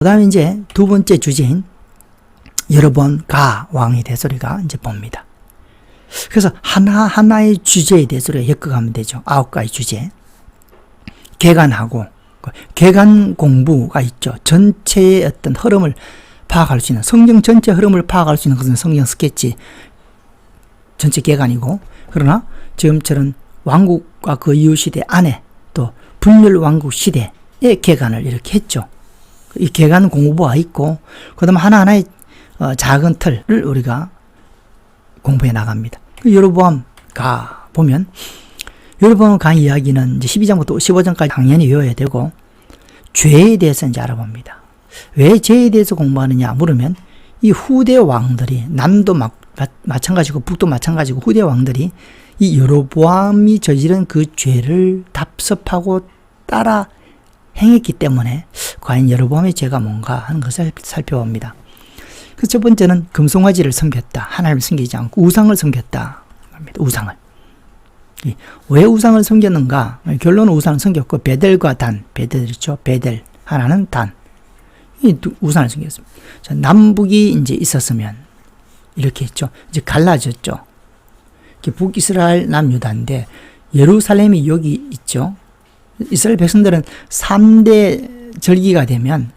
그 다음에 이제 두 번째 주제인 여로보암 가 왕에 대해서 우리가 이제 봅니다. 그래서 하나하나의 주제에 대해서 우리가 엮어가면 되죠. 9가지 주제. 개간하고, 개간 공부가 있죠. 전체의 어떤 흐름을 파악할 수 있는, 성경 전체 흐름을 파악할 수 있는 것은 성경 스케치 전체 개간이고, 그러나 지금처럼 왕국과 그 이후 시대 안에 또 분열 왕국 시대의 개간을 이렇게 했죠. 이 개간 공부가 있고, 그 다음에 하나하나의 작은 틀을 우리가 공부해 나갑니다. 여로보암 가 보면, 여로보암 가 이야기는 이제 12장부터 15장까지 당연히 외워야 되고, 죄에 대해서 이제 알아봅니다. 왜 죄에 대해서 공부하느냐 물으면, 이 후대 왕들이, 남도 마찬가지고 북도 마찬가지고 후대 왕들이 이 여로보암이 저지른 그 죄를 답습하고 따라 행했기 때문에 과연 여로보암의 죄가 뭔가 하는 것을 살펴봅니다. 그 첫 번째는 금송아지를 섬겼다. 하나님을 섬기지 않고 우상을 섬겼다. 우상을. 왜 우상을 섬겼는가? 결론은 우상을 섬겼고, 베델과 단, 베델 있죠. 베델, 하나는 단. 이 우상을 섬겼습니다. 자, 남북이 이제 있었으면 이렇게 했죠. 이제 갈라졌죠. 북이스라엘, 남유다인데 예루살렘이 여기 있죠. 이스라엘 백성들은 3대 절기가 되면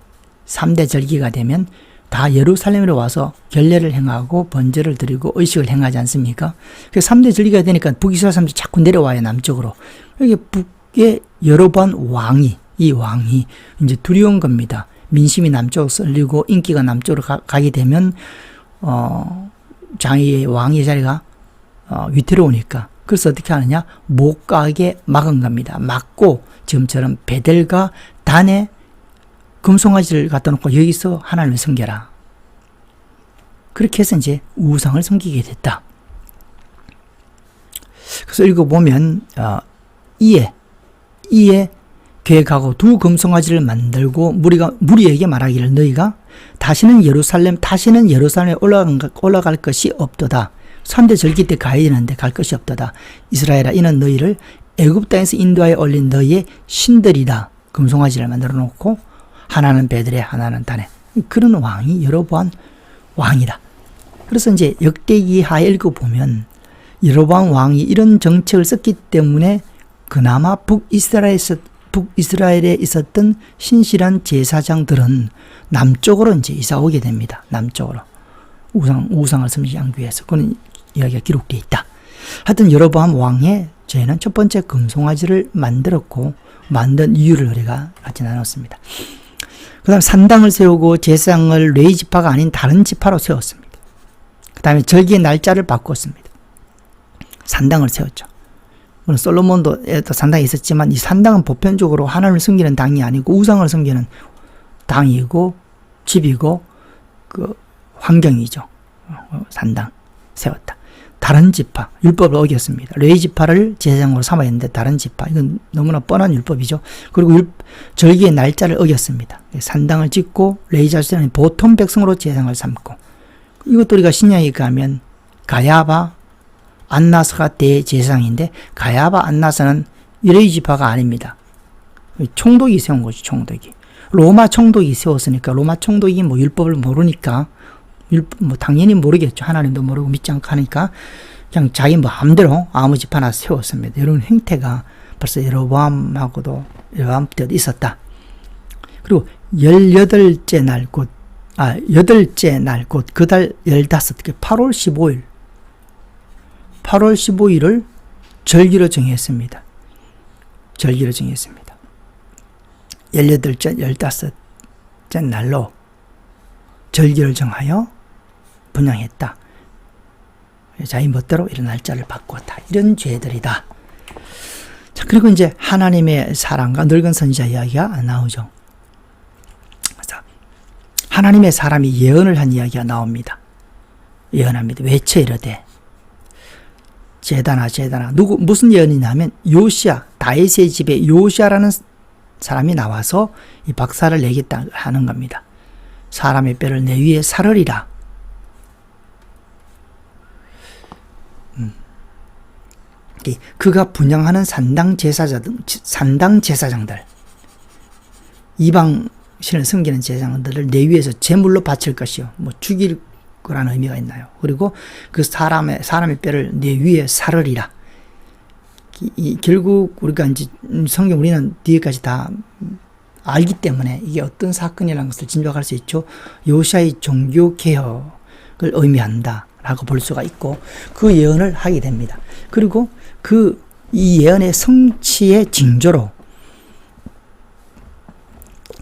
다 예루살렘으로 와서 결례를 행하고 번제를 드리고 의식을 행하지 않습니까? 그래서 3대 절기가 되니까 북이스라엘 사람들이 자꾸 내려와요, 남쪽으로. 이게 북의 여로보암 왕이 이제 두려운 겁니다. 민심이 남쪽으로 쏠리고 인기가 남쪽으로 가게 되면 장의의 왕의 자리가 위태로우니까. 그래서 어떻게 하느냐? 못 가게 막은 겁니다. 막고 지금처럼 베델과 단에 금송아지를 갖다 놓고 여기서 하나님을 섬겨라. 그렇게 해서 이제 우상을 섬기게 됐다. 그래서 읽어보면 이에 계획하고 두 금송아지를 만들고 무리에게 말하기를 너희가 다시는 예루살렘에 올라갈 것이 없도다. 3대 절기 때 가야 되는데 갈 것이 없도다. 이스라엘아, 이는 너희를 애굽 땅에서 인도하여 올린 너희의 신들이다. 금송아지를 만들어 놓고 하나는 베델에 하나는 단에. 그런 왕이 여로보암 왕이다. 그래서 이제 역대기하에 읽어보면 여로보암 왕이 이런 정책을 썼기 때문에 그나마 북이스라엘에 있었던 신실한 제사장들은 남쪽으로 이제 이사 오게 됩니다. 남쪽으로. 우상을 섬기지 않기 위해서. 그런 이야기가 기록되어 있다. 하여튼 여로보암 왕의 죄는 첫 번째 금송아지를 만든 이유를 우리가 같이 나눴습니다. 그 다음에 산당을 세우고 제사장을 레위 지파가 아닌 다른 지파로 세웠습니다. 그 다음에 절기의 날짜를 바꿨습니다. 산당을 세웠죠. 물론 솔로몬도 산당이 있었지만 이 산당은 보편적으로 하나님을 섬기는 당이 아니고 우상을 섬기는 당이고 집이고 그 환경이죠. 산당 세웠다. 다른 지파, 율법을 어겼습니다. 레위 지파를 제사장으로 삼아야 했는데 다른 지파, 이건 너무나 뻔한 율법이죠. 그리고 절기의 날짜를 어겼습니다. 산당을 짓고 레위 자손은 보통 백성으로 제사장을 삼고, 이것도 우리가 신약에 가면 가야바, 안나스가 대제사장인데 가야바, 안나스는 레위 지파가 아닙니다. 총독이 세운 거죠. 총독이. 로마 총독이 세웠으니까 로마 총독이 율법을 모르니까 당연히 모르겠죠. 하나님도 모르고 믿지 않고 하니까 그냥 자기 마음대로 아무 집 하나 세웠습니다. 이런 행태가 벌써 여로보암 때도 있었다. 그리고 8째 날 곧 그 달 15개 8월 15일을 절기로 정했습니다. 18째, 15째 날로 절기를 정하여 분양했다. 자기 멋대로 이런 날짜를 바꾸었다. 이런 죄들이다. 자, 그리고 이제 하나님의 사람과 늙은 선지자 이야기가 나오죠. 그래서 하나님의 사람이 예언을 한 이야기가 나옵니다. 예언합니다. 외쳐 이르되 제다나 무슨 예언이냐면 요시야, 다윗의 집에 요시야라는 사람이 나와서 이 박살을 내겠다 하는 겁니다. 사람의 뼈를 내 위에 사르리라. 그가 분양하는 산당 제사장들, 이방 신을 섬기는 제사장들을 내 위에서 제물로 바칠 것이요. 뭐 죽일 거라는 의미가 있나요? 그리고 그 사람의 뼈를 내 위에 사르리라. 결국 우리가 이제 성경 우리는 뒤에까지 다 알기 때문에 이게 어떤 사건이라는 것을 짐작할 수 있죠. 요시아의 종교 개혁을 의미한다라고 볼 수가 있고 그 예언을 하게 됩니다. 그리고 이 예언의 성취의 징조로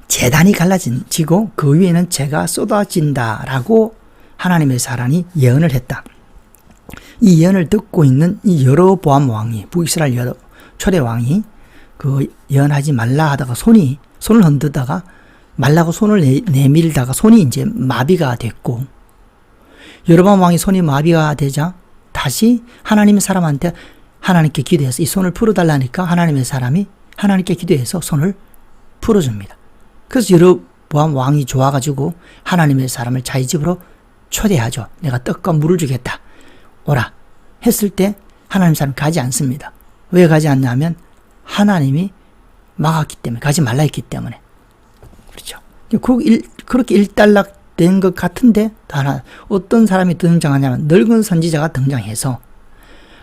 제단이 갈라지고 그 위에는 재가 쏟아진다라고 하나님의 사람이 예언을 했다. 이 예언을 듣고 있는 이 여로보암 왕이, 북이스라엘 초대 왕이 그 예언하지 말라 하다가 손을 흔들다가 말라고 손을 내밀다가 손이 이제 마비가 됐고, 여로보암 왕이 손이 마비가 되자 다시 하나님의 사람한테 하나님께 기도해서 이 손을 풀어달라니까 하나님의 사람이 하나님께 기도해서 손을 풀어줍니다. 그래서 여로보암 왕이 좋아가지고 하나님의 사람을 자기 집으로 초대하죠. 내가 떡과 물을 주겠다. 오라 했을 때 하나님 사람 가지 않습니다. 왜 가지 않냐면 하나님이 막았기 때문에, 가지 말라 했기 때문에. 그렇죠. 그렇게 일단락된 것 같은데 어떤 사람이 등장하냐면 늙은 선지자가 등장해서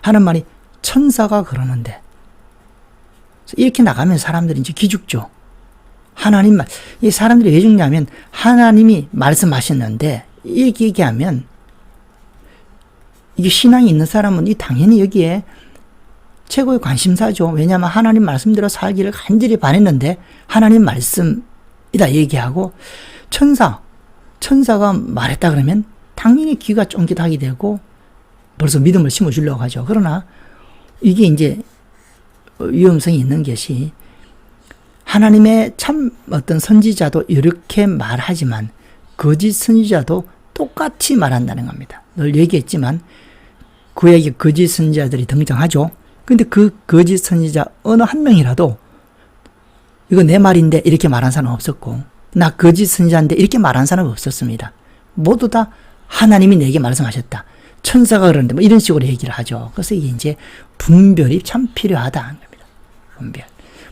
하는 말이 천사가 그러는데, 이렇게 나가면 사람들이 이제 기죽죠. 이 사람들이 왜 죽냐면 하나님이 말씀하셨는데 이렇게 얘기하면 이게 신앙이 있는 사람은 당연히 여기에 최고의 관심사죠. 왜냐하면 하나님 말씀대로 살기를 간절히 바랬는데 하나님 말씀이다 얘기하고 천사가 말했다 그러면 당연히 귀가 쫑긋하게 되고 벌써 믿음을 심어주려고 하죠. 그러나 이게 이제 위험성이 있는 것이 하나님의 참 어떤 선지자도 이렇게 말하지만 거짓 선지자도 똑같이 말한다는 겁니다. 늘 얘기했지만 그에게 거짓 선지자들이 등장하죠. 근데 그 거짓 선지자 어느 한 명이라도 이거 내 말인데 이렇게 말한 사람은 없었고, 나 거짓 선지자인데 이렇게 말한 사람은 없었습니다. 모두 다 하나님이 내게 말씀하셨다. 천사가 그러는데 뭐 이런 식으로 얘기를 하죠. 그래서 이게 이제 분별이 참 필요하다는 겁니다.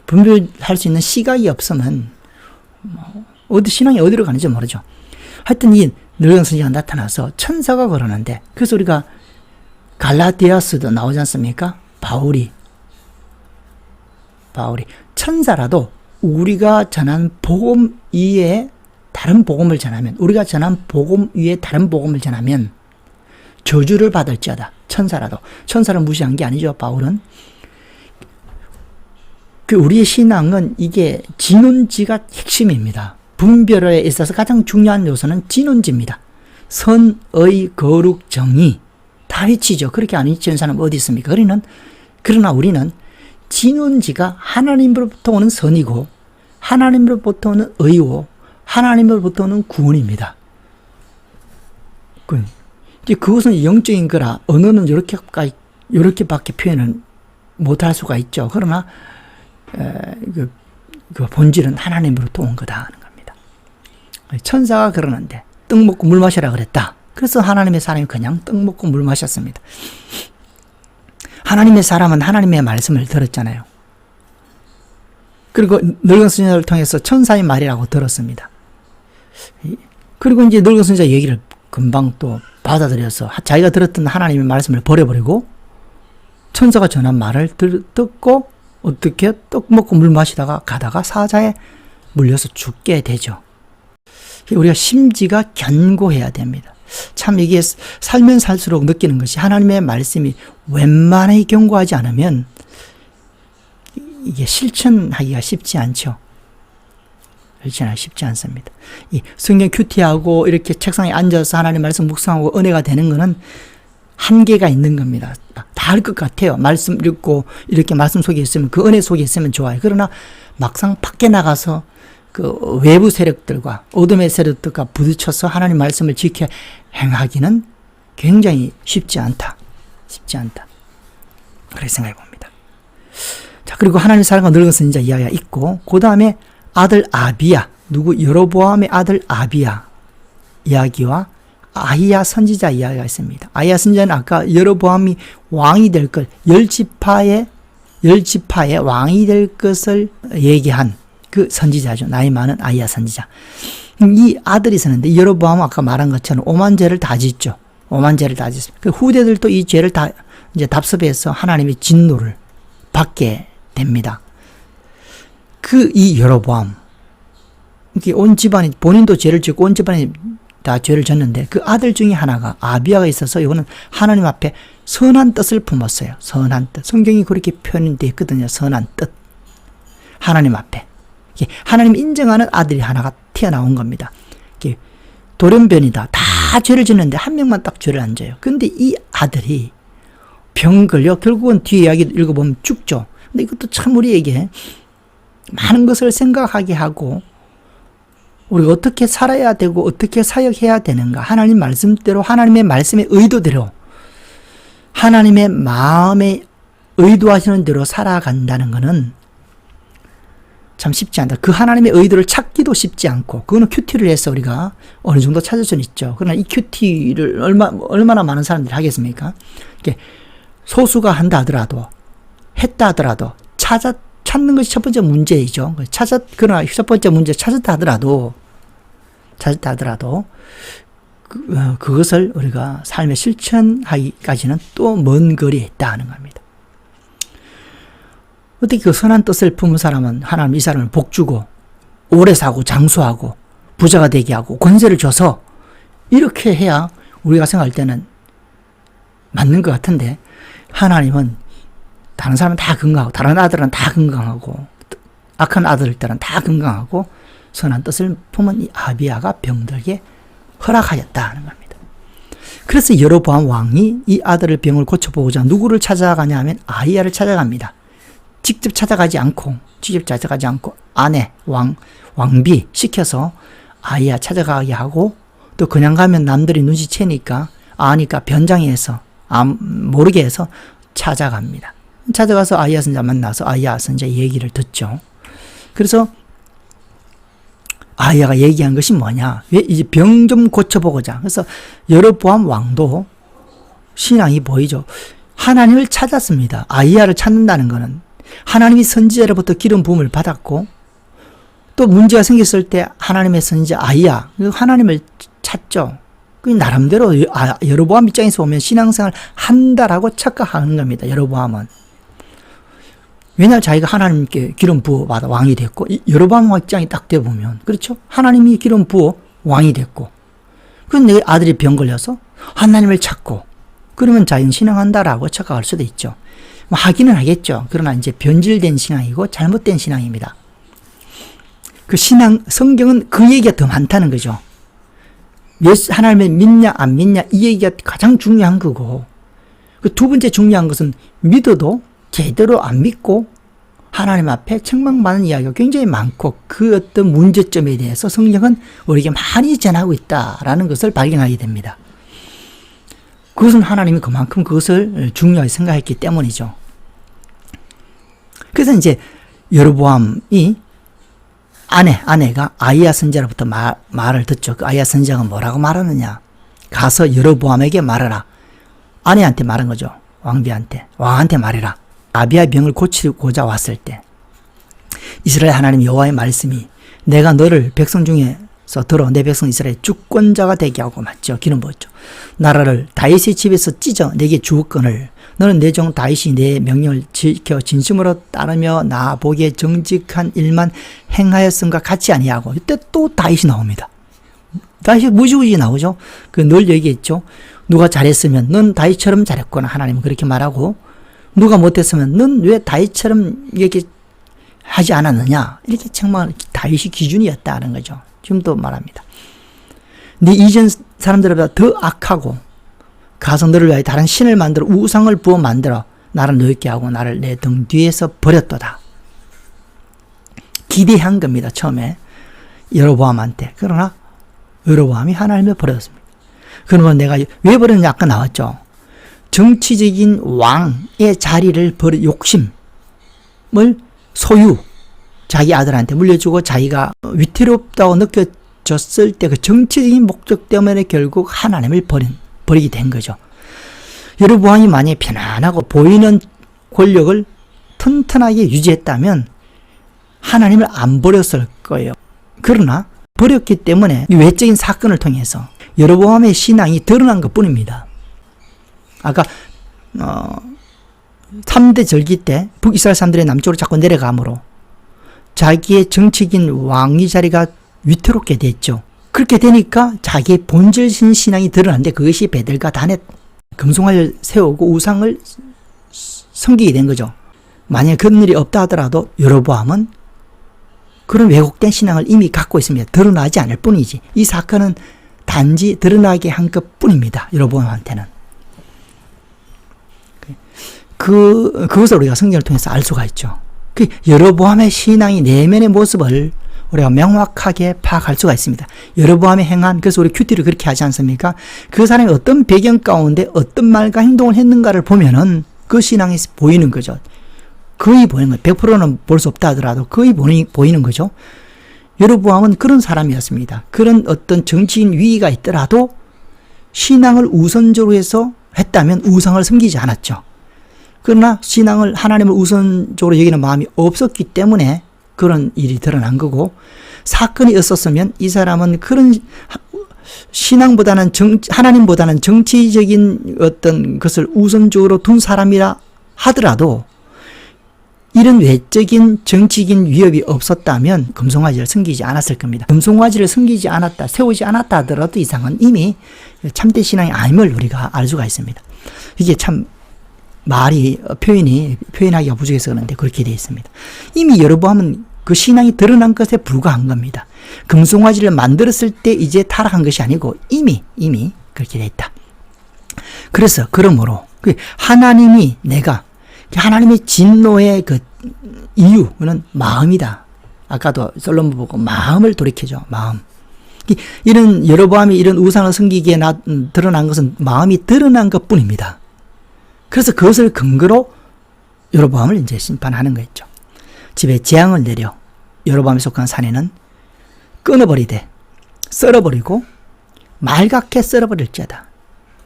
분별할 수 있는 시각이 없으면 신앙이 어디로 가는지 모르죠. 하여튼 이 늙은 선지자가 나타나서 천사가 그러는데, 그래서 우리가 갈라디아서도 나오지 않습니까? 바울이 천사라도 우리가 전한 복음 위에 다른 복음을 전하면, 우리가 전한 복음 위에 다른 복음을 전하면 저주를 받을지어다. 천사를 무시한 게 아니죠. 바울은 우리의 신앙은 이게 진원지가 핵심입니다. 분별에 있어서 가장 중요한 요소는 진원지입니다. 선, 의, 거룩, 정의 다 해치죠. 그렇게 안 해치는 사람 어디 있습니까? 그러나 우리는 진원지가 하나님으로부터 오는 선이고 하나님으로부터 오는 의고 하나님으로부터 오는 구원입니다. 그것은 영적인 거라 언어는 이렇게밖에 표현을 못할 수가 있죠. 그러나 그 본질은 하나님으로부터 온 거다 하는 겁니다. 천사가 그러는데 떡 먹고 물 마시라 그랬다. 그래서 하나님의 사람이 그냥 떡 먹고 물 마셨습니다. 하나님의 사람은 하나님의 말씀을 들었잖아요. 그리고 늙은 선지자를 통해서 천사의 말이라고 들었습니다. 그리고 이제 늙은 선지자 얘기를 금방 또 받아들여서 자기가 들었던 하나님의 말씀을 버려버리고 천사가 전한 말을 듣고 어떻게 떡 먹고 물 마시다가 가다가 사자에 물려서 죽게 되죠. 우리가 심지가 견고해야 됩니다. 참 이게 살면 살수록 느끼는 것이 하나님의 말씀이 웬만하게 견고하지 않으면 이게 실천하기가 쉽지 않죠. 실천하기 쉽지 않습니다. 이 성경 큐티하고 이렇게 책상에 앉아서 하나님 말씀 묵상하고 은혜가 되는 것은 한계가 있는 겁니다. 다 할 것 같아요. 말씀 읽고 이렇게 말씀 속에 있으면, 그 은혜 속에 있으면 좋아요. 그러나 막상 밖에 나가서 그 외부 세력들과 어둠의 세력들과 부딪혀서 하나님 말씀을 지켜 행하기는 굉장히 쉽지 않다. 그렇게 생각해 봅니다. 자, 그리고 하나님 사람과 늙은 선지자 이야기가 있고, 그 다음에 아들 아비야, 여로보암의 아들 아비야 이야기와 아히야 선지자 이야기가 있습니다. 아히야 선지자는 아까 여로보암이 왕이 될 것, 열 지파의 왕이 될 것을 얘기한 그 선지자죠. 나이 많은 아이야 선지자. 이 아들이 있었는데 여로보암은 아까 말한 것처럼 오만 죄를 다 짓죠. 오만 죄를 다 짓습니다. 그 후대들도 이 죄를 다 이제 답습해서 하나님의 진노를 받게 됩니다. 그 이 여로보암, 이게 온 집안이 본인도 죄를 짓고 온 집안이 다 죄를 졌는데 그 아들 중에 하나가 아비야가 있어서 이거는 하나님 앞에 선한 뜻을 품었어요. 선한 뜻. 성경이 그렇게 표현되어 있거든요. 선한 뜻. 하나님 앞에. 하나님 인정하는 아들이 하나가 튀어나온 겁니다. 돌연변이다. 다 죄를 짓는데 한 명만 딱 죄를 안 져요. 근데 이 아들이 병 걸려 결국은 뒤에 이야기 읽어보면 죽죠. 근데 이것도 참 우리에게 많은 것을 생각하게 하고 우리가 어떻게 살아야 되고 어떻게 사역해야 되는가. 하나님 말씀대로 하나님의 말씀의 의도대로 하나님의 마음에 의도하시는 대로 살아간다는 것은 참 쉽지 않다. 그 하나님의 의도를 찾기도 쉽지 않고 그거는 큐티를 해서 우리가 어느 정도 찾을 수는 있죠. 그러나 이 큐티를 얼마나 많은 사람들이 하겠습니까? 소수가 한다 하더라도 했다 하더라도 찾는 것이 첫 번째 문제이죠. 그러나 첫 번째 문제 찾았다 하더라도 그것을 우리가 삶에 실천하기까지는 또 먼 거리에 있다 하는 겁니다. 어떻게 그 선한 뜻을 품은 사람은 하나님 이 사람을 복주고 오래 사고 장수하고 부자가 되게 하고 권세를 줘서 이렇게 해야 우리가 생각할 때는 맞는 것 같은데 하나님은 다른 사람은 다 건강하고 다른 아들은 다 건강하고 악한 아들들은 다 건강하고 선한 뜻을 품은 이 아비야가 병들게 허락하였다 하는 겁니다. 그래서 여로보암 왕이 이 아들의 병을 고쳐보고자 누구를 찾아가냐 하면 아히야를 찾아갑니다. 직접 찾아가지 않고 아내 왕비 시켜서 아히야 찾아가게 하고 또 그냥 가면 남들이 눈치채니까 아니까 변장해서 모르게 해서 찾아갑니다. 찾아가서 아히야 선지자 만나서 아히야 선지자 얘기를 듣죠. 그래서 아히야가 얘기한 것이 뭐냐? 왜 이제 병 좀 고쳐보고자. 그래서 여로보암 왕도 신앙이 보이죠. 하나님을 찾았습니다. 아히야를 찾는다는 것은 하나님이 선지자로부터 기름 부음을 받았고 또 문제가 생겼을 때 하나님의 선지자 아히야 하나님을 찾죠. 그 나름대로 여로보암 입장에서 보면 신앙생활 한다라고 착각하는 겁니다. 여로보암은. 왜냐하면 자기가 하나님께 기름 부어 받아 왕이 됐고 여로보암 입장이 딱 돼 보면 그렇죠? 하나님이 기름 부어 왕이 됐고 그런데 내 아들이 병 걸려서 하나님을 찾고 그러면 자기는 신앙한다라고 착각할 수도 있죠. 하기는 하겠죠. 그러나 이제 변질된 신앙이고 잘못된 신앙입니다. 그 신앙 성경은 그 얘기가 더 많다는 거죠. 하나님을 믿냐 안 믿냐 이 얘기가 가장 중요한 거고 그 두 번째 중요한 것은 믿어도 제대로 안 믿고 하나님 앞에 책망받는 이야기가 굉장히 많고 그 어떤 문제점에 대해서 성경은 우리에게 많이 전하고 있다라는 것을 발견하게 됩니다. 그것은 하나님이 그만큼 그것을 중요하게 생각했기 때문이죠. 그래서 이제 여로보암이 아내가 아히야 선지자로부터 말을 듣죠. 그 아히야 선지자가 뭐라고 말하느냐. 가서 여로보암에게 말하라. 아내한테 말한 거죠. 왕한테 말해라. 아비야 병을 고치고자 왔을 때 이스라엘 하나님 여호와의 말씀이 내가 너를 백성 중에서 들어 내 백성 이스라엘 주권자가 되게 하고 맞죠. 기름 부었죠. 나라를 다윗의 집에서 찢어 내게 주었거늘 너는 내 종 다윗이 내 명령을 지켜 진심으로 따르며 나 보기에 정직한 일만 행하였음과 같이 아니하고 이때 또 다윗이 나옵니다. 다윗이 무지무지 나오죠. 늘 얘기했죠. 누가 잘했으면 넌 다윗처럼 잘했구나. 하나님은 그렇게 말하고 누가 못했으면 넌 왜 다윗처럼 이렇게 하지 않았느냐. 이렇게 정말 다윗이 기준이었다는 거죠. 지금도 말합니다. 네 이전 사람들보다 더 악하고 가서 너를 위하여 다른 신을 만들어 우상을 부어 만들어 나를 노엽게 하고 나를 내 등 뒤에서 버렸도다. 기대한 겁니다. 처음에 여로보암한테. 그러나 여로보암이 하나님을 버렸습니다. 그러면 내가 왜 버렸냐 아까 나왔죠. 정치적인 왕의 자리를 버려 욕심을 소유 자기 아들한테 물려주고 자기가 위태롭다고 느껴졌을 때 그 정치적인 목적 때문에 결국 하나님을 버리게 된 거죠. 여로보암이 만약에 편안하고 보이는 권력을 튼튼하게 유지했다면 하나님을 안 버렸을 거예요. 그러나 버렸기 때문에 이 외적인 사건을 통해서 여로보암의 신앙이 드러난 것 뿐입니다. 아까 3대 절기 때 북이스라엘 사람들이 남쪽으로 자꾸 내려가므로 자기의 정치적인 왕위 자리가 위태롭게 됐죠. 그렇게 되니까 자기의 본질신 신앙이 드러났는데 그것이 베델과 단에 금송아지를 세우고 우상을 섬기게 된 거죠. 만약 그런 일이 없다 하더라도 여로보암은 그런 왜곡된 신앙을 이미 갖고 있습니다. 드러나지 않을 뿐이지. 이 사건은 단지 드러나게 한 것 뿐입니다. 여로보암한테는. 그것을 우리가 성경을 통해서 알 수가 있죠. 그 여로보암의 신앙의 내면의 모습을 우리가 명확하게 파악할 수가 있습니다. 여로보암이 행한, 그래서 우리 큐티를 그렇게 하지 않습니까? 그 사람이 어떤 배경 가운데 어떤 말과 행동을 했는가를 보면은 그 신앙이 보이는 거죠. 거의 보이는 거예요. 100%는 볼 수 없다 하더라도 거의 보이는 거죠. 여로보암은 그런 사람이었습니다. 그런 어떤 정치인 위기가 있더라도 신앙을 우선적으로 해서 했다면 우상을 섬기지 않았죠. 그러나 신앙을, 하나님을 우선적으로 여기는 마음이 없었기 때문에 그런 일이 드러난 거고, 사건이 있었으면 이 사람은 그런 신앙보다는 하나님보다는 정치적인 어떤 것을 우선적으로 둔 사람이라 하더라도 이런 외적인 정치적인 위협이 없었다면 금송아지를 섬기지 않았을 겁니다. 금송아지를 섬기지 않았다, 세우지 않았다 하더라도 이상은 이미 참된 신앙이 아님을 우리가 알 수가 있습니다. 이게 참 표현하기가 부족해서 그런데 그렇게 되어 있습니다. 이미 여로보암은 그 신앙이 드러난 것에 불과한 겁니다. 금송아지를 만들었을 때 이제 타락한 것이 아니고 이미 그렇게 되어 있다. 그래서 그러므로 하나님의 진노의 그 이유는 마음이다. 아까도 솔로몬 보고 마음을 돌이켜줘. 마음. 이런 여로보암이 이런 우상을 섬기기에 드러난 것은 마음이 드러난 것 뿐입니다. 그래서 그것을 근거로 여로보암을 이제 심판하는 거였죠. 집에 재앙을 내려 여로보암에 속한 사내는 끊어버리되 썰어버리고 말갛게 썰어버릴지어다.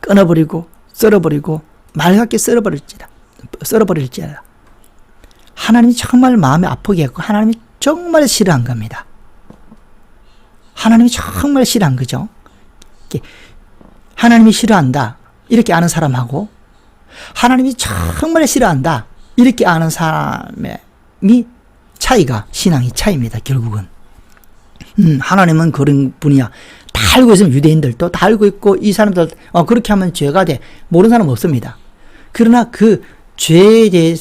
끊어버리고 썰어버리고 말갛게 썰어버릴지어다. 하나님이 정말 마음이 아프게 했고 하나님이 정말 싫어한 겁니다. 하나님이 정말 싫어한 거죠. 하나님이 싫어한다 이렇게 아는 사람하고 하나님이 정말 싫어한다 이렇게 아는 사람의 차이가, 신앙의 차이입니다. 결국은 하나님은 그런 분이야 다 알고 있으면 유대인들도 다 알고 있고 이 사람들 그렇게 하면 죄가 돼 모르는 사람은 없습니다. 그러나 그 죄에 대해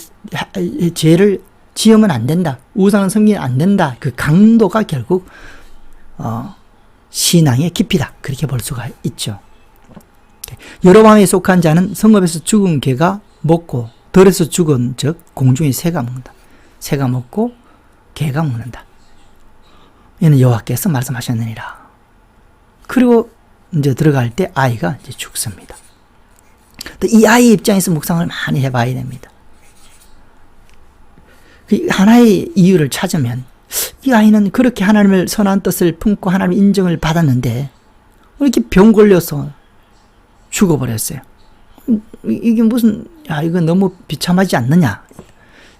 죄를 지으면 안 된다, 우상을 섬기면 안 된다, 그 강도가 결국 신앙의 깊이다, 그렇게 볼 수가 있죠. 여로보암에 속한 자는 성읍에서 죽은 개가 먹고 들에서 죽은 즉 공중의 새가 먹는다. 새가 먹고 개가 먹는다. 이는 여호와께서 말씀하셨느니라. 그리고 이제 들어갈 때 아이가 이제 죽습니다. 또 이 아이의 입장에서 묵상을 많이 해봐야 됩니다. 그 하나의 이유를 찾으면 이 아이는 그렇게 하나님을 선한 뜻을 품고 하나님의 인정을 받았는데 왜 이렇게 병 걸려서 죽어버렸어요. 이게 무슨, 이거 너무 비참하지 않느냐.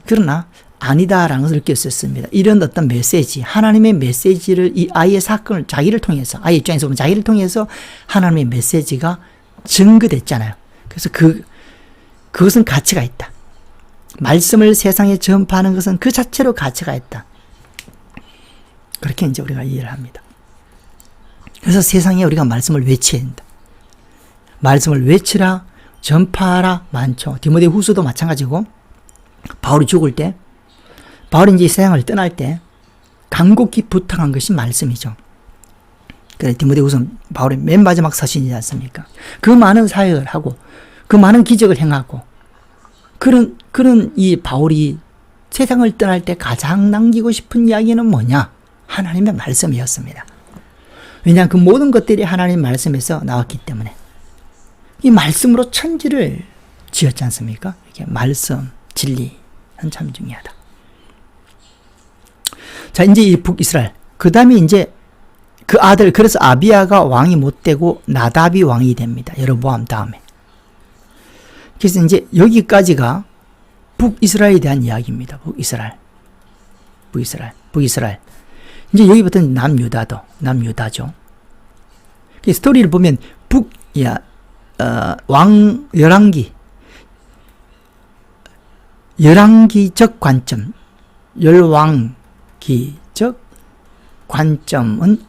그러나 아니다라는 것을 느낄 수 있습니다. 이런 어떤 메시지, 하나님의 메시지를 이 아이의 사건을 자기를 통해서, 아이 입장에서 보면 자기를 통해서 하나님의 메시지가 증거됐잖아요. 그래서 그것은 가치가 있다. 말씀을 세상에 전파하는 것은 그 자체로 가치가 있다. 그렇게 이제 우리가 이해를 합니다. 그래서 세상에 우리가 말씀을 외쳐야 된다. 말씀을 외치라, 전파하라 많죠. 디모데 후서도 마찬가지고, 바울이 죽을 때, 바울이 이제 세상을 떠날 때 간곡히 부탁한 것이 말씀이죠. 그래, 디모데 후서 바울의 맨 마지막 서신이지 않습니까? 그 많은 사역을 하고, 그 많은 기적을 행하고, 그런 이 바울이 세상을 떠날 때 가장 남기고 싶은 이야기는 뭐냐? 하나님의 말씀이었습니다. 왜냐하면 그 모든 것들이 하나님 말씀에서 나왔기 때문에. 이 말씀으로 천지를 지었지 않습니까? 이게 말씀, 진리는 참 중요하다. 자, 이제 이 북이스라엘. 그 다음에 이제 그 아들, 그래서 아비야가 왕이 못 되고 나답이 왕이 됩니다. 여로보암 다음에. 그래서 이제 여기까지가 북이스라엘에 대한 이야기입니다. 북이스라엘. 북이스라엘. 이제 여기부터 남유다죠. 그 스토리를 보면 열왕기적 관점, 열왕기적 관점은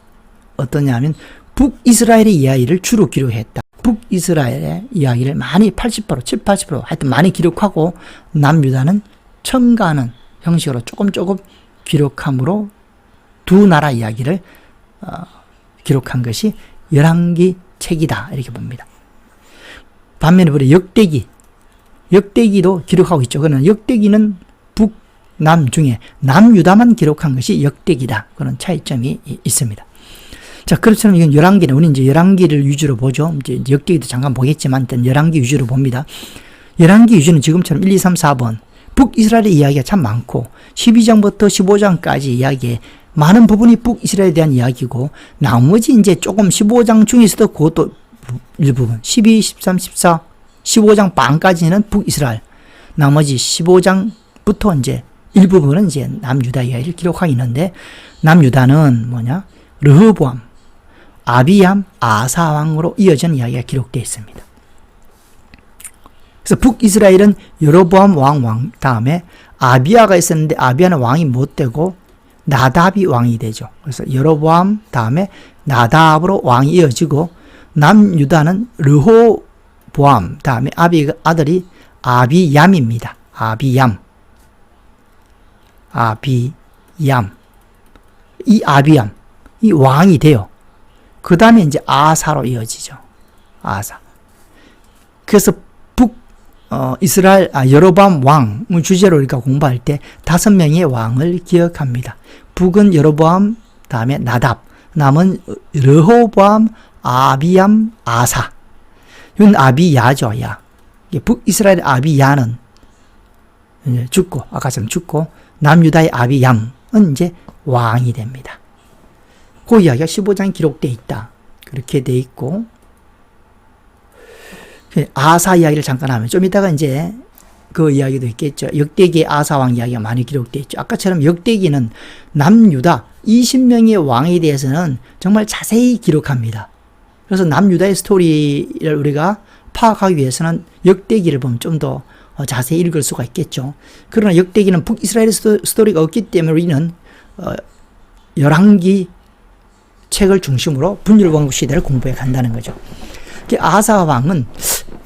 어떠냐면 북이스라엘의 이야기를 주로 기록했다. 북이스라엘의 이야기를 많이 80%, 70-80% 하여튼 많이 기록하고 남유다는 첨가하는 형식으로 조금 기록함으로 두 나라 이야기를 기록한 것이 열왕기 책이다 이렇게 봅니다. 반면에 우리 역대기도 기록하고 있죠. 그러나 역대기는 북남 중에 남유다만 기록한 것이 역대기다. 그런 차이점이 있습니다. 자, 그렇지만 이건 열왕기는 우리 이제 열왕기를 위주로 보죠. 이제 역대기도 잠깐 보겠지만 일단 열왕기 위주로 봅니다. 열왕기 위주는 지금처럼 1, 2, 3, 4번 북이스라엘의 이야기가 참 많고 12장부터 15장까지 이야기에 많은 부분이 북이스라엘에 대한 이야기고 나머지 이제 조금 15장 중에서도 그것도 일부분 12, 13, 14, 15장 반까지는 북이스라엘 나머지 15장부터 이제 일부분은 이제 남유다 이야기를 기록하고 있는데 남유다는 뭐냐? 르호보암, 아비얌, 아사 왕으로 이어진 이야기가 기록되어 있습니다. 그래서 북이스라엘은 여로보암 왕 다음에 아비야가 있었는데 아비야는 왕이 못 되고 나답이 왕이 되죠. 그래서 여로보암 다음에 나답으로 왕이 이어지고 남유다는 르호보암 다음에 아들이 아비얌입니다. 아비얌. 이 아비얌 이 왕이 돼요. 그 다음에 이제 아사로 이어지죠. 아사. 그래서 여로보암 왕을 주제로 우리가 공부할 때 5명의 왕을 기억합니다. 북은 여로보암, 다음에 나답, 남은 르호보암, 아비얌, 아사. 이건 아비야죠, 야. 북이스라엘 아비야는 죽고, 아까처럼 죽고, 남유다의 아비얌은 이제 왕이 됩니다. 그 이야기가 15장에 기록되어 있다. 그렇게 되어 있고, 아사 이야기를 잠깐 하면 좀 이따가 이제 그 이야기도 있겠죠. 역대기의 아사왕 이야기가 많이 기록되어 있죠. 아까처럼 역대기는 남유다 20명의 왕에 대해서는 정말 자세히 기록합니다. 그래서 남유다의 스토리를 우리가 파악하기 위해서는 역대기를 보면 좀 더 자세히 읽을 수가 있겠죠. 그러나 역대기는 북이스라엘 스토리가 없기 때문에 우리는 열왕기 책을 중심으로 분열왕국 시대를 공부해 간다는 거죠. 아사 왕은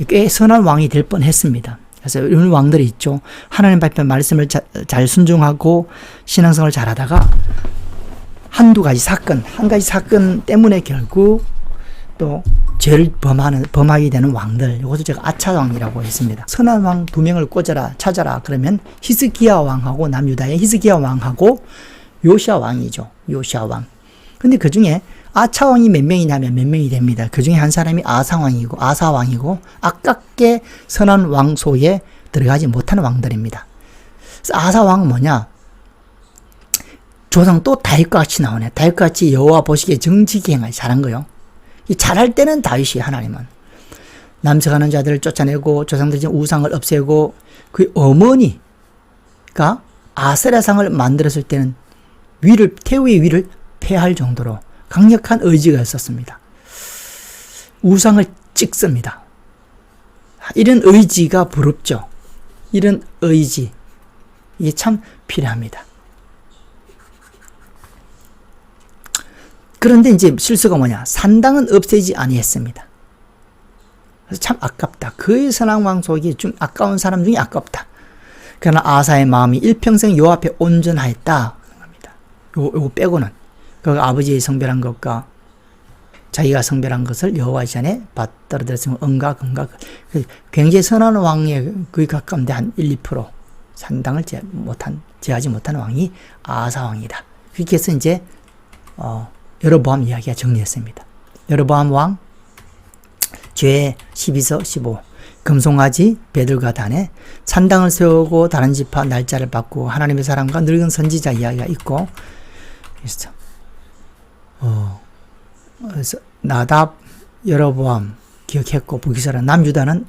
꽤 선한 왕이 될 뻔했습니다. 그래서 이런 왕들이 있죠. 하나님 발표한 말씀을 잘 순종하고 신앙생활을 잘하다가 한 가지 사건 때문에 결국 또 죄를 범하게 되는 왕들, 이것을 제가 아차왕이라고 했습니다. 선한 왕 2명을 찾아라. 그러면 히스기야 왕하고 남유다의 히스기야 왕하고 요시야 왕이죠. 요시야 왕. 근데 그 중에 아차왕이 몇 명이냐면 몇 명이 됩니다. 그 중에 한 사람이 아사왕이고 아깝게 선한 왕소에 들어가지 못하는 왕들입니다. 아사왕은 뭐냐? 조상 또 다윗과 같이 나오네. 다윗과 같이 여호와 보시기에 정직히 행하기 잘한 거요. 잘할 때는 다윗이 하나님은 남색하는 자들을 쫓아내고 조상들이 지은 우상을 없애고 그 어머니가 아세라상을 만들었을 때는 태우의 위를 패할 정도로 강력한 의지가 있었습니다. 우상을 찍습니다. 이런 의지가 부럽죠. 이런 의지, 이게 참 필요합니다. 그런데 이제 실수가 뭐냐? 산당은 없애지 아니했습니다. 그래서 참 아깝다. 그의 선왕왕 속에 좀 아까운 사람 중에 아깝다. 그러나 아사의 마음이 일평생 여호와 앞에 온전하였다. 요거 빼고는 그 아버지의 성별한 것과 자기가 성별한 것을 여호와 전에 받들어들였으면 은각 굉장히 선한 왕에 거의 가까운데 한 1, 2% 산당을 제하지 못한 왕이 아사 왕이다. 그렇게 해서 이제 여로보암 이야기가 정리했습니다. 여로보암 왕 죄 12서 15 금송아지 배들과 단에 산당을 세우고 다른 지파 날짜를 바꾸고 하나님의 사람과 늙은 선지자 이야기가 있고 그래서 나답, 여로보암 기억했고 북이스라엘 남유다는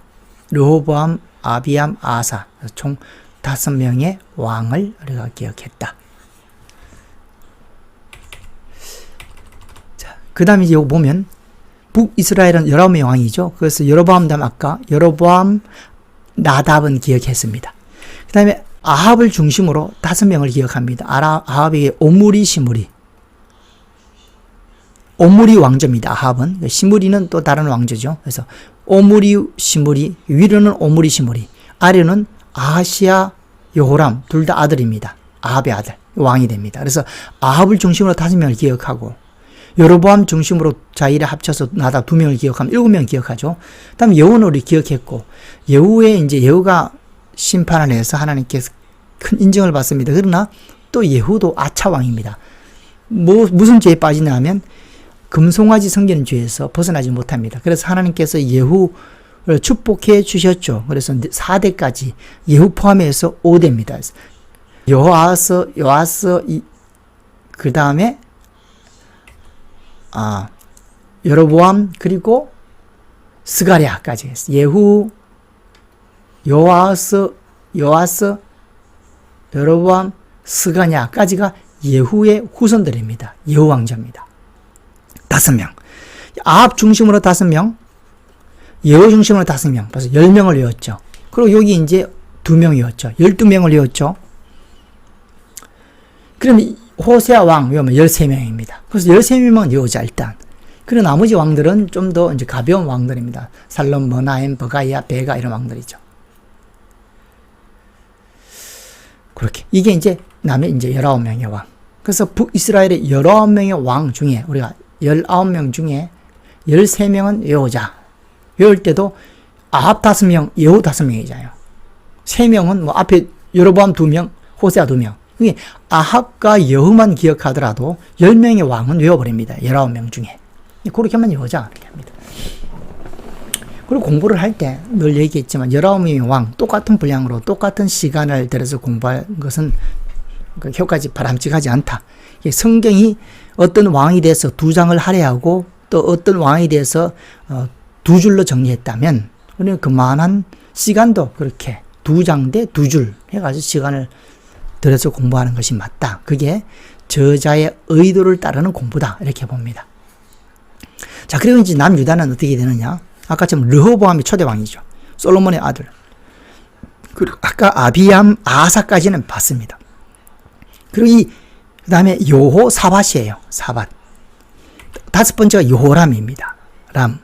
르호보암, 아비암, 아사 총 5명의 왕을 우리가 기억했다. 그 다음에 이제 요거 보면 북이스라엘은 19명의 왕이죠. 그래서 여로보암 다음 아까 여로보암 나답은 기억했습니다. 그 다음에 아합을 중심으로 5명을 기억합니다. 아합에게 오므리 시므리 왕조입니다. 아합은. 시므리는 또 다른 왕조죠. 그래서 오므리 시므리, 위로는 오므리 시므리, 아래는 아하시아 여호람, 둘 다 아들입니다. 아합의 아들, 왕이 됩니다. 그래서 아합을 중심으로 5명을 기억하고 여로보암 중심으로 자일에 합쳐서 나답 2명을 기억하면 7명 기억하죠. 그 다음에 여호는 우리 기억했고, 여후에 이제 여후가 심판을 해서 하나님께서 큰 인정을 받습니다. 그러나 또 여후도 아차왕입니다. 무슨 죄에 빠지냐 하면 금송아지 섬기는 죄에서 벗어나지 못합니다. 그래서 하나님께서 여후를 축복해 주셨죠. 그래서 4대까지 여후 포함해서 5대입니다. 여호아스, 그 다음에 여로보암, 그리고 스가랴까지 했어요. 예후, 요아스, 여로보암, 스가랴까지가 예후의 후손들입니다. 예후 왕조입니다. 5명. 아합 중심으로 5명, 예후 중심으로 5명. 벌써 10명을 외웠죠. 그리고 여기 이제 2명 외웠죠. 12명을 외웠죠. 그럼 호세아 왕 외우면 13명입니다. 그래서 13명은 외우자, 일단. 그리고 나머지 왕들은 좀 더 이제 가벼운 왕들입니다. 살롬, 머나임, 버가이아, 베가 이런 왕들이죠. 그렇게. 이게 이제 남의 이제 19명의 왕. 그래서 북이스라엘의 19명의 왕 중에 우리가 19명 중에 13명은 외우자. 외울 때도 아합 5명, 예후 5명이잖아요. 3명은 뭐 앞에 여로보암 2명, 호세아 2명. 이게 아합과 여후만 기억하더라도 10명의 왕은 외워버립니다. 19명 중에. 그렇게만 외우자. 이렇게 합니다. 그리고 공부를 할 때 늘 얘기했지만 19명의 왕, 똑같은 분량으로 똑같은 시간을 들여서 공부할 것은 그 효과지 바람직하지 않다. 성경이 어떤 왕에 대해서 2장을 할애하고 또 어떤 왕에 대해서 2줄로 정리했다면 우리는 그만한 시간도 그렇게 2장 대 2줄 해가지고 시간을 들여서 공부하는 것이 맞다. 그게 저자의 의도를 따르는 공부다. 이렇게 봅니다. 자, 그리고 이제 남유다는 어떻게 되느냐? 아까처럼 르호보암이 초대왕이죠. 솔로몬의 아들. 그리고 아까 아비암, 아사까지는 봤습니다. 그리고 그 다음에 여호사밧이에요. 사밧. 5번째가 여호람입니다. 람.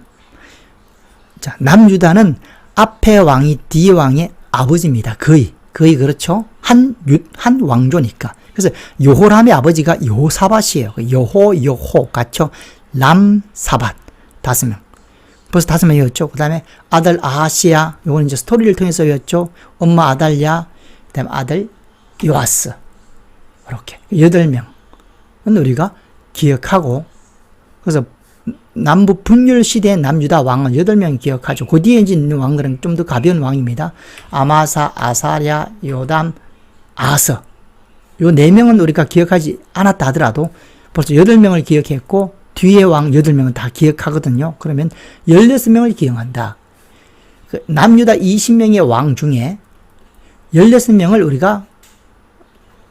자, 남유다는 앞에 왕이 뒤에 왕의 아버지입니다. 거의 그렇죠. 한 왕조니까. 그래서 여호람의 아버지가 여호사밧이에요. 여호 같죠. 람, 사밧. 5명. 벌써 5명 외웠죠. 그 다음에 아들 아하시야. 요건 이제 스토리를 통해서 외웠죠. 엄마 아달랴. 그 다음에 아들 요아스. 이렇게 8명. 우리가 기억하고, 그래서 남부 분열 시대의 남유다 왕은 8명 기억하죠. 그 뒤에 있는 왕들은 좀 더 가벼운 왕입니다. 아마사, 아사랴, 요담, 아서. 요 4명은 우리가 기억하지 않았다 하더라도 벌써 8명을 기억했고, 뒤에 왕 8명은 다 기억하거든요. 그러면 16명을 기억한다. 남유다 20명의 왕 중에 16명을 우리가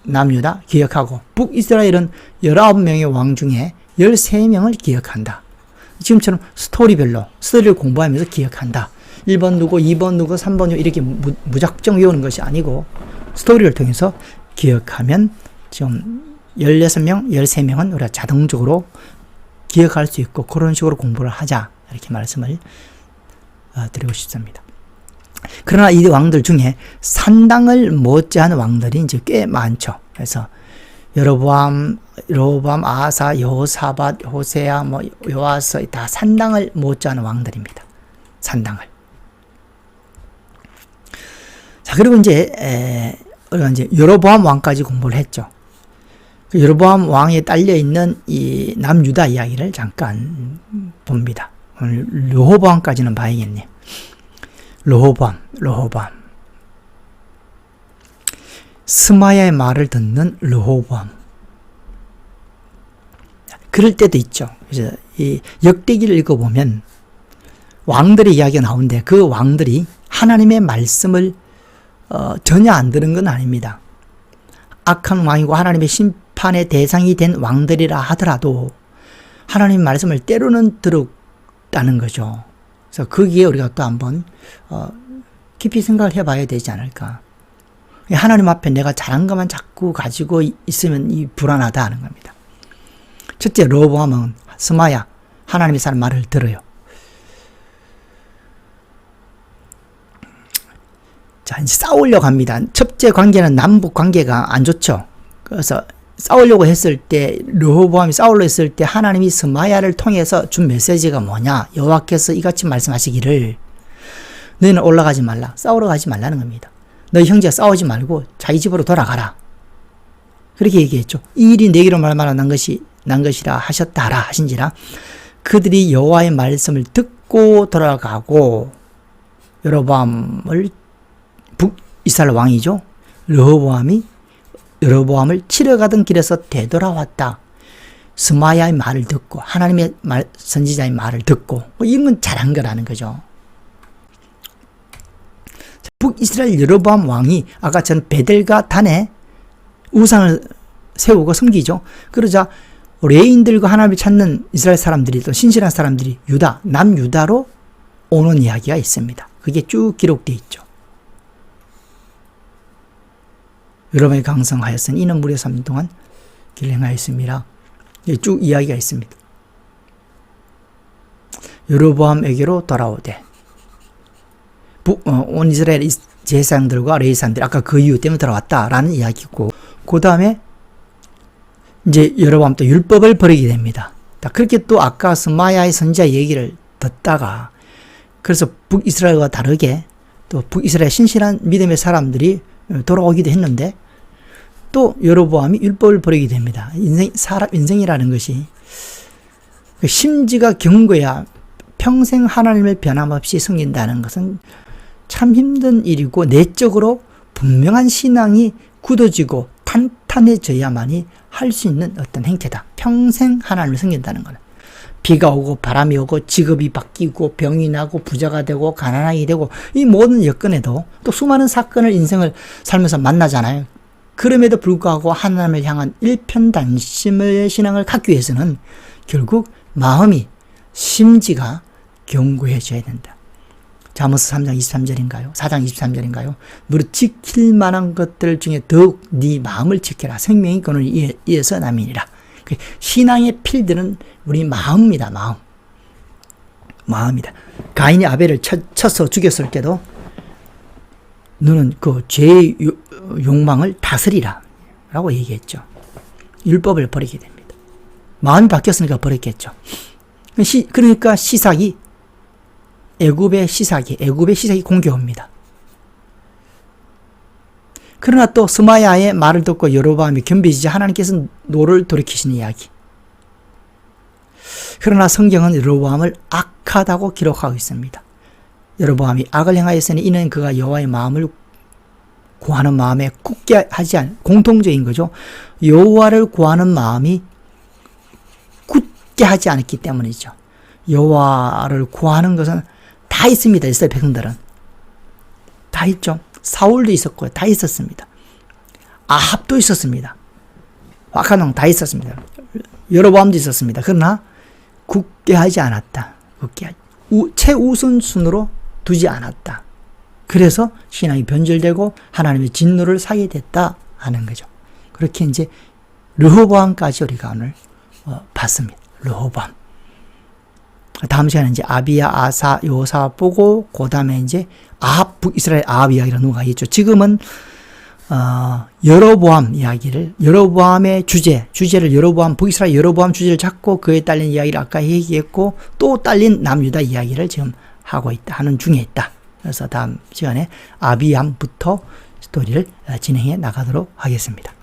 남유다 기억하고, 북이스라엘은 19명의 왕 중에 13명을 기억한다. 지금처럼 스토리별로 스토리를 공부하면서 기억한다. 1번 누구, 2번 누구, 3번 누구 이렇게 무작정 외우는 것이 아니고 스토리를 통해서 기억하면 지금 16명, 13명은 우리가 자동적으로 기억할 수 있고 그런 식으로 공부를 하자. 이렇게 말씀을 드리고 싶습니다. 그러나 이 왕들 중에 산당을 못지않은 왕들이 이제 꽤 많죠. 그래서 여로보암, 아사, 여호사밧, 호세아, 요아스 다 산당을 못지않은 왕들입니다. 산당을. 자, 그리고 이제 우리가 이제 여로보암 왕까지 공부를 했죠. 그 여로보암 왕에 딸려 있는 이 남유다 이야기를 잠깐 봅니다. 오늘 르호보암까지는 봐야겠네요. 르호보암. 스마야의 말을 듣는 르호보암. 그럴 때도 있죠. 그래서 이 역대기를 읽어보면 왕들의 이야기가 나오는데 그 왕들이 하나님의 말씀을 전혀 안 들은 건 아닙니다. 악한 왕이고 하나님의 심판의 대상이 된 왕들이라 하더라도 하나님 말씀을 때로는 들었다는 거죠. 그래서 거기에 우리가 또 한번 깊이 생각을 해봐야 되지 않을까. 하나님 앞에 내가 잘한 것만 자꾸 가지고 있으면 이 불안하다 하는 겁니다. 첫째, 르호보암은 스마야 하나님의 사람 말을 들어요. 자, 이제 싸우려고 합니다. 첫째 관계는 남북 관계가 안 좋죠. 그래서 싸우려고 했을 때, 르호보암이 싸우려고 했을 때 하나님이 스마야를 통해서 준 메시지가 뭐냐? 여호와께서 이같이 말씀하시기를 너희는 올라가지 말라. 싸우러 가지 말라는 겁니다. 너희 형제가 싸우지 말고 자기 집으로 돌아가라. 그렇게 얘기했죠. 이 일이 내게로 말하여 난 것이라 하셨다라 하신지라. 그들이 여호와의 말씀을 듣고 돌아가고 여로보암을 북이스라엘 왕이죠. 여로보암을 치러가던 길에서 되돌아왔다. 스마야의 말을 듣고 하나님의 선지자의 말을 듣고 이런 건 잘한 거라는 거죠. 북이스라엘 여로보암 왕이 아까 전 베델과 단에 우상을 세우고 섬기죠. 그러자 레인들과 하나님을 찾는 이스라엘 사람들이 또 신실한 사람들이 남유다로 오는 이야기가 있습니다. 그게 쭉 기록되어 있죠. 여로보암이 강성하였으니 이는 무려 3년 동안 길을 행하였습니다. 쭉 이야기가 있습니다. 여로보암에게로 돌아오되 온 이스라엘 제사장들과 레위사장들 아까 그 이유 때문에 돌아왔다라는 이야기고, 그 다음에 이제 여로보암 또 율법을 버리게 됩니다. 그렇게 또 아까 스마야의 선지자 얘기를 듣다가 그래서 북이스라엘과 다르게 또 북이스라엘 신실한 믿음의 사람들이 돌아오기도 했는데 또 여로보암이 율법을 버리게 됩니다. 사람 인생이라는 것이 심지가 견고해야 평생 하나님을 변함없이 섬긴다는 것은 참 힘든 일이고 내적으로 분명한 신앙이 굳어지고 탄탄해져야만이 할 수 있는 어떤 행태다. 평생 하나님을 섬긴다는 것은 비가 오고 바람이 오고 직업이 바뀌고 병이 나고 부자가 되고 가난하게 되고 이 모든 여건에도 또 수많은 사건을 인생을 살면서 만나잖아요. 그럼에도 불구하고 하나님을 향한 일편단심의 신앙을 갖기 위해서는 결국 마음이 심지가 견고해져야 된다. 잠언서 3장 23절인가요? 4장 23절인가요? 무릇 지킬 만한 것들 중에 더욱 네 마음을 지켜라. 생명의 근원을 이어서 남이니라. 신앙의 필들은 우리 마음입니다. 마음이다. 가인이 아벨을 쳐서 죽였을 때도 너는 그 죄의 욕망을 다스리라 라고 얘기했죠. 율법을 버리게 됩니다. 마음이 바뀌었으니까 버렸겠죠. 그러니까 시삭이 애굽의 시삭이 공격합니다. 그러나 또 스마야의 말을 듣고 여로보암이 겸비지자 하나님께서 노를 돌이키시는 이야기. 그러나 성경은 여로보암을 악하다고 기록하고 있습니다. 여로보암이 악을 행하였으니 이는 그가 여호와의 마음을 구하는 마음에 굳게 하지 않은 공통적인 거죠. 여호와를 구하는 마음이 굳게 하지 않았기 때문이죠. 여호와를 구하는 것은 다 있습니다. 이스라엘 백성들은 다 있죠. 사울도 있었고요. 다 있었습니다. 아합도 있었습니다. 악한 다 있었습니다. 여로보암도 있었습니다. 그러나 굳게 하지 않았다. 최우선순으로 두지 않았다. 그래서 신앙이 변절되고 하나님의 진노를 사게 됐다 하는 거죠. 그렇게 이제 르호보암까지 우리가 오늘 봤습니다. 르호보암. 다음 시간에 이제 아비야, 아사, 요사 보고 그 다음에 이제 아합, 북이스라엘 아합 이야기로 넘어가겠죠. 지금은 여로보암 이야기를, 여로보암의 주제를 여로보암, 북이스라엘 여로보암 주제를 잡고 그에 딸린 이야기를 아까 얘기했고 또 딸린 남유다 이야기를 지금 하는 중에 있다. 그래서 다음 시간에 아비암부터 스토리를 진행해 나가도록 하겠습니다.